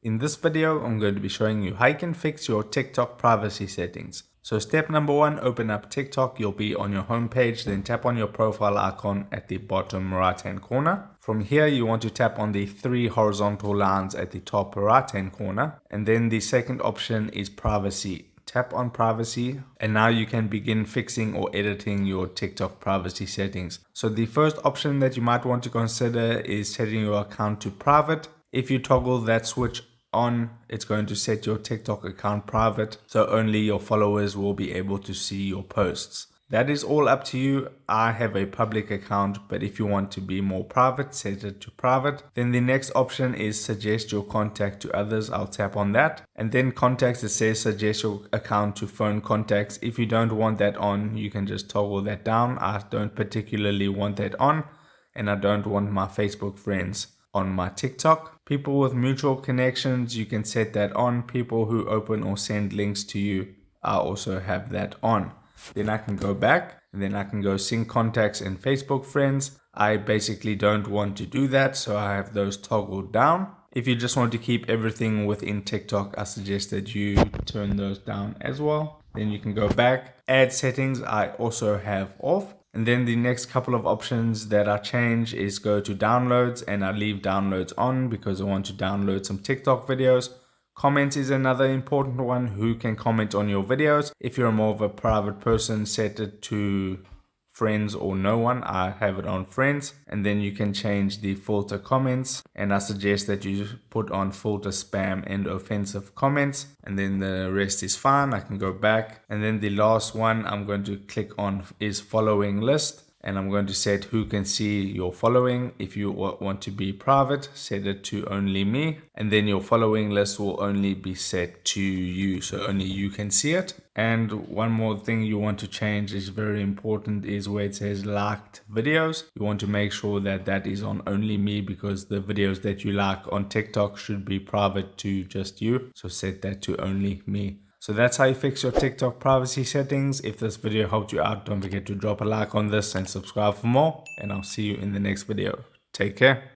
In this video, I'm going to be showing you how you can fix your TikTok privacy settings. So step number 1, open up TikTok. You'll be on your home page, then tap on your profile icon at the bottom right hand corner. From here, you want to tap on the 3 horizontal lines at the top right hand corner. And then the second option is privacy. Tap on privacy and now you can begin fixing or editing your TikTok privacy settings. So the first option that you might want to consider is setting your account to private. If you toggle that switch on, it's going to set your TikTok account private, so only your followers will be able to see your posts. That is all up to you. I have a public account, but if you want to be more private, set it to private. Then the next option is suggest your contact to others. I'll tap on that. And then contacts, it says suggest your account to phone contacts. If you don't want that on, you can just toggle that down. I don't particularly want that on, and I don't want my Facebook friends on my TikTok. People with mutual connections, you can set that on. People who open or send links to you, I also have that on. Then I can go back and then I can go sync contacts and Facebook friends. I basically don't want to do that, so I have those toggled down. If you just want to keep everything within TikTok, I suggest that you turn those down as well. Then you can go back. Ad settings I also have off. And then the next couple of options that I change is go to downloads, and I leave downloads on because I want to download some TikTok videos. Comments is another important one. Who can comment on your videos? If you're more of a private person, set it to friends or no one. I have it on friends. And then you can change the filter comments, and I suggest that you put on filter spam and offensive comments, and then the rest is fine. I can go back. And then the last one I'm going to click on is following list, and I'm going to set who can see your following. If you want to be private, set it to only me, and then your following list will only be set to you, so only you can see it. And one more thing you want to change is very important, is where it says liked videos. You want to make sure that that is on only me, because the videos that you like on TikTok should be private to just you, so set that to only me. So that's how you fix your TikTok privacy settings. If this video helped you out, don't forget to drop a like on this and subscribe for more, and I'll see you in the next video. Take care.